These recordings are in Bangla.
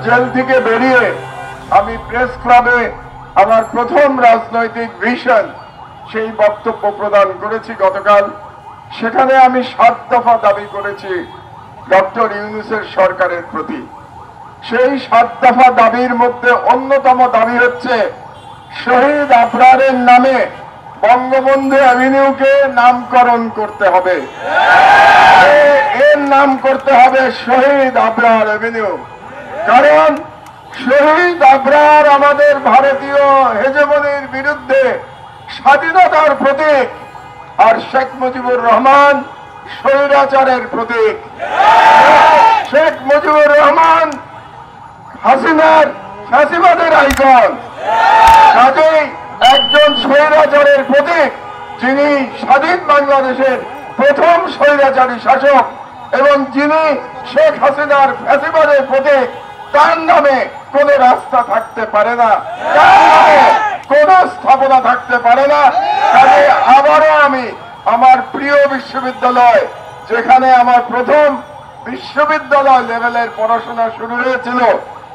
জেল থেকে বেরিয়ে আমি প্রেস ক্লাবে আমার প্রথম রাজনৈতিক ভিশন সেই বক্তব্য প্রদান করেছি গতকাল। সেখানে আমি 7 দফা দাবি করেছি ডক্টর ইউনূসের সরকারের প্রতি। সেই 7 দফা দাবির মধ্যে অন্যতম দাবি হচ্ছে শহীদ আবরারের নামে বঙ্গবন্ধু অ্যাভিনিউকে নামকরণ করতে হবে। এর নাম করতে হবে শহীদ আবরার অ্যাভিনিউ। কারণ শহীদ আবরার আমাদের ভারতীয় হেজেমনির বিরুদ্ধে স্বাধীনতার প্রতীক, আর শেখ মুজিবুর রহমান স্বৈরাচারের প্রতীক। শেখ মুজিবুর রহমান হাসিনার ফ্যাসিবাদের আইকন। কাজেই একজন স্বৈরাচারের প্রতীক, যিনি স্বাধীন বাংলাদেশের প্রথম স্বৈরাচারী শাসক এবং যিনি শেখ হাসিনার ফ্যাসিবাদের প্রতীক, তার নামে কোন রাস্তা থাকতে পারে না, তার নামে কোন স্থাপনা থাকতে পারে না। কাজে আবারও আমি আমার প্রিয় বিশ্ববিদ্যালয়, যেখানে আমার প্রথম বিশ্ববিদ্যালয় লেভেলের পড়াশোনা শুরু হয়েছিল,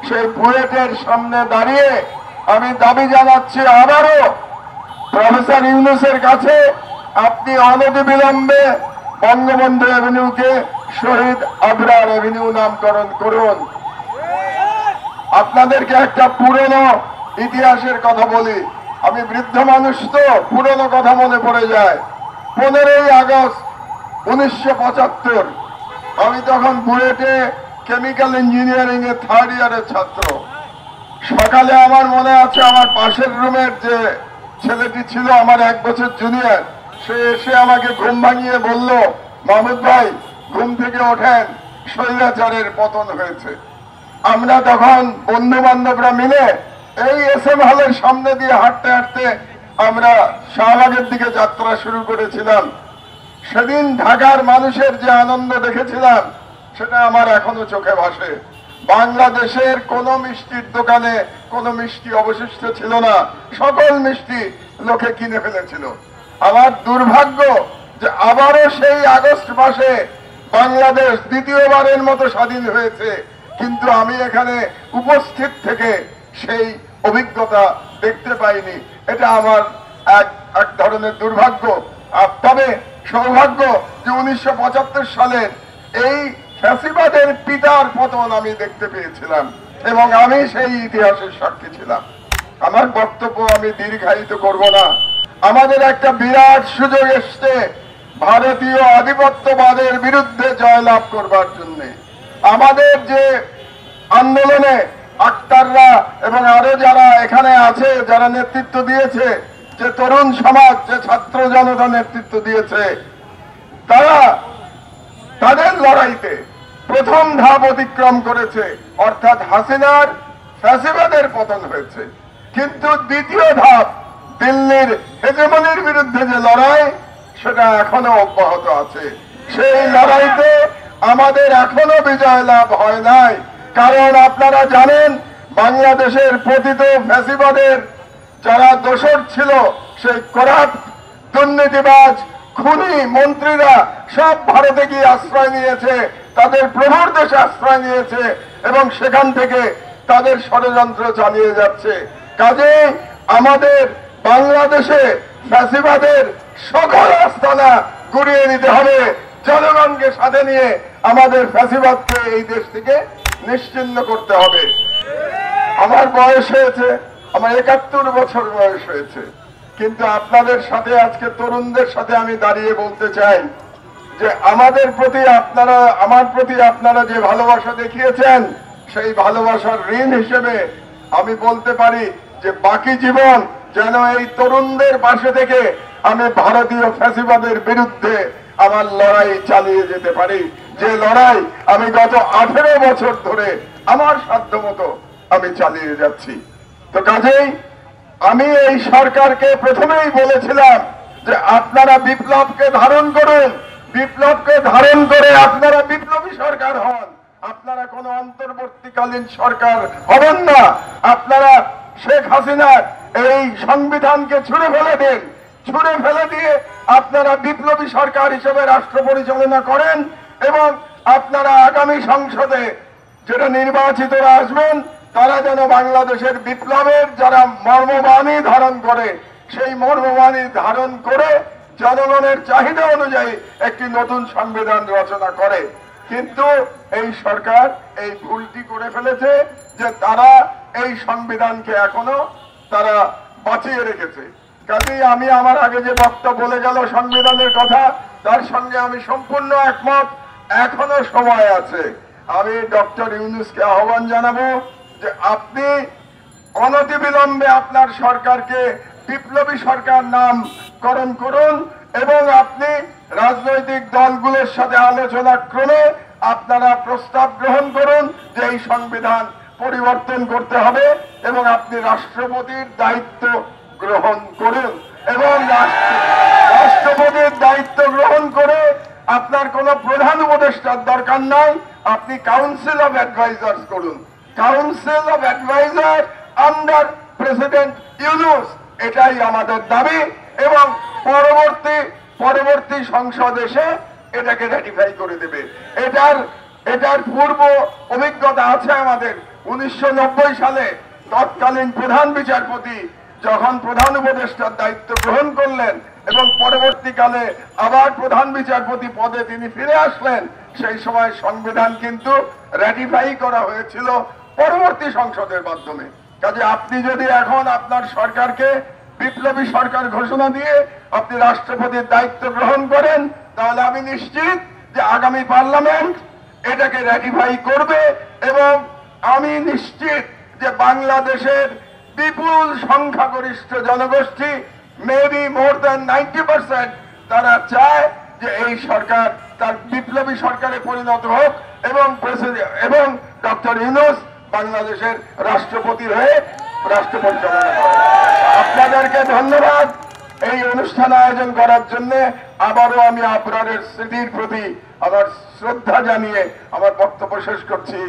সেই বুয়েটের সামনে দাঁড়িয়ে আমি দাবি জানাচ্ছি আবারও প্রফেসর ইউনূসের কাছে, আপনি অনতিবিলম্বে বঙ্গবন্ধু অ্যাভিনিউকে শহীদ আবরার অ্যাভিনিউ নামকরণ করুন। আপনাদেরকে একটা পুরনো ইতিহাসের কথা বলি। আমি বৃদ্ধ মানুষ, তো পুরনো কথা মনে পড়ে যায়। 15ই আগস্ট 1975 আমি তখন বুয়েটে কেমিক্যাল ইঞ্জিনিয়ারিং এর 3rd ইয়ারের ছাত্র। সকালে আমার মনে আছে, আমার পাশের রুমের যে ছেলেটি ছিল আমার 1 বছর জুনিয়র, সে এসে আমাকে ঘুম ভাঙিয়ে বলল, মাহমুদ ভাই ঘুম থেকে ওঠেন, স্বৈরাচারের পতন হয়েছে। আমরা তখন বন্ধু বান্ধবরা মিলে এই এসএম হলের সামনে দিয়ে হাঁটতে হাঁটতে আমরা শাহবাগের দিকে যাত্রা শুরু করেছিলাম। সেদিন ঢাকার মানুষের যে আনন্দ দেখেছিলাম, সেটা আমার এখনো চোখে ভাসে। বাংলাদেশের কোন মিষ্টির দোকানে কোনো মিষ্টি অবশিষ্ট ছিল না, সকল মিষ্টি লোকে কিনে ফেলেছিল। আমার দুর্ভাগ্য যে আবারও সেই আগস্ট মাসে বাংলাদেশ দ্বিতীয়বারের মতো স্বাধীন হয়েছে, কিন্তু আমি এখানে উপস্থিত থেকে সেই অভিজ্ঞতা দেখতে পাইনি। এটা আমার এক ধরনের দুর্ভাগ্য। তবে সৌভাগ্য যে 1975 সালের এই ফ্যাসিবাদের পিতার পতন আমি দেখতে পেয়েছিলাম এবং আমি সেই ইতিহাসের সাক্ষী ছিলাম। আমার বক্তব্য আমি দীর্ঘায়িত করব না। আমাদের একটা বিরাট সুযোগ এসছে ভারতীয় আধিপত্যবাদের বিরুদ্ধে জয়লাভ করবার জন্য। আমাদের যে আন্দোলনে আক্তাররা এবং আরো যারা এখানে আছে, যারা নেতৃত্ব দিয়েছে, যে তরুণ সমাজ, যে ছাত্র জনতা নেতৃত্ব দিয়েছে, তারা তাদের লড়াইতে প্রথম ধাপ অতিক্রম করেছে, অর্থাৎ হাসিনার ফ্যাসিবাদের পতন হয়েছে। কিন্তু দ্বিতীয় ধাপ, দিল্লির হেজেমনির বিরুদ্ধে যে লড়াই, সেটা এখনো অব্যাহত আছে। সেই লড়াইতে আমাদের এখনো বিজয় লাভ হয় নাই। কারণ আপনারা জানেন, বাংলাদেশের পতিত ফ্যাসিবাদের যারা দোসর ছিল, সেই করাপ্ট, দুর্নীতিবাজ, খুনি মন্ত্রীরা সব ভারতে গিয়ে আশ্রয় নিয়েছে, তাদের প্রভুর দেশে আশ্রয় নিয়েছে এবং সেখান থেকে তাদের ষড়যন্ত্র চালিয়ে যাচ্ছে। কাজেই আমাদের বাংলাদেশে ফ্যাসিবাদের সকল আস্তানা গুড়িয়ে নিতে হবে। জনগণকে সাথে নিয়ে আমাদের ফ্যাসিবাদকে এই দেশ থেকে নিশ্চিহ্ন করতে হবে। আমার বয়স হয়েছে, আমার 71 বছর বয়স হয়েছে, কিন্তু আপনাদের সাথে আজকে তরুণদের সাথে আমি দাঁড়িয়ে বলতে চাই যে আমাদের প্রতি আপনারা, আমার প্রতি আপনারা যে ভালোবাসা দেখিয়েছেন, সেই ভালোবাসার ঋণ হিসেবে আমি বলতে পারি যে বাকি জীবন যেন এই তরুণদের পাশে থেকে আমি ভারতীয় ফ্যাসিবাদের বিরুদ্ধে আমার লড়াই চালিয়ে যেতে পারি, যে লড়াই আমি গত 18 বছর ধরে আমার সাধ্যমতো আমি চালিয়ে যাচ্ছি। তো কাজেই আমি এই সরকারকে প্রথমেই বলেছিলাম যে আপনারা বিপ্লবকে ধারণ করুন, বিপ্লবকে ধারণ করে আপনারা বিপ্লবী সরকার হন। আপনারা কোনো অন্তর্বর্তীকালীন সরকার হবেন না। আপনারা শেখ হাসিনার এই সংবিধানকে ছুঁড়ে ফেলে দিন, ছুঁড়ে ফেলে দিয়ে আপনারা বিপ্লবী সরকার হিসেবে রাষ্ট্র পরিচালনা করেন এবং আপনারা আগামী সংসদে যেটা নির্বাচিতরা আসবেন তারা যেন বাংলাদেশের বিপ্লবের যারা মর্মবাণী ধারণ করে সেই মর্মবাণী ধারণ করে জনগণের চাহিদা অনুযায়ী একটি নতুন সংবিধান রচনা করে। কিন্তু এই সরকার এই ভুলটি করে ফেলেছে যে তারা এই সংবিধানকে এখনো তারা বাঁচিয়ে রেখেছে। কাজেই আমি আমার আগে যে বক্তব্য বলে গেল সংবিধানের কথা, তার সঙ্গে আমি সম্পূর্ণ একমত। এখনো সময় আছে। আমি ডক্টর ইউনূসকে আহ্বান জানাবো যে আপনি অনতিবিলম্বে আপনার সরকারকে বিপ্লবী সরকার নামকরণ করুন এবং আপনি রাজনৈতিক দলগুলোর সাথে আলোচনা ক্রমে আপনারা প্রস্তাব গ্রহণ করুন যে এই সংবিধান পরিবর্তন করতে হবে এবং আপনি রাষ্ট্রপতির দায়িত্ব গ্রহণ করুন এবং রাষ্ট্রপতির দায়িত্ব গ্রহণ করে আপনার কোনো প্রধান উপদেষ্টার দরকার নাই, আপনি কাউন্সিল অফ অ্যাডভাইজার্স করুন। Council of adviser under president Yunus, এটাই আমাদের দাবি এবং পরবর্তী সংসদ এসে এটাকে রেটিফাই করে দেবে। এটার পূর্ব অভিজ্ঞতা আছে আমাদের। 1990 সালে তৎকালীন প্রধান বিচারপতি যখন প্রধান উপদেষ্টার দায়িত্ব গ্রহণ করলেন এবং পরবর্তীকালে আবার প্রধান বিচারপতি পদে তিনি ফিরে আসলেন, সেই সময় সংবিধান কিন্তু রেটিফাই করা হয়েছিল পরবর্তী সংসদের মাধ্যমে। কাজে আপনি যদি এখন আপনার সরকারকে বিপ্লবী সরকার ঘোষণা দিয়ে আপনি রাষ্ট্রপতির দায়িত্ব গ্রহণ করেন, তাহলে আমি নিশ্চিত যে আগামী পার্লামেন্ট এটাকে রেটিফাই করবে এবং আমি নিশ্চিত যে বাংলাদেশের বিপুল সংখ্যাগরিষ্ঠ জনগোষ্ঠী, মেবি মোর দ্যান 90%, তারা চায় যে এই সরকার তার বিপ্লবী সরকারে পরিণত হোক এবং ডক্টর ইউনূস বাংলাদেশের রাষ্ট্রপতির হয়ে রাষ্ট্র পরিচালনা করে। আপনাদেরকে ধন্যবাদ এই অনুষ্ঠান আয়োজন করার জন্য। আবারও আমি আপনাদের স্মৃতির প্রতি আমার শ্রদ্ধা জানিয়ে আমার বক্তব্য শেষ করছি।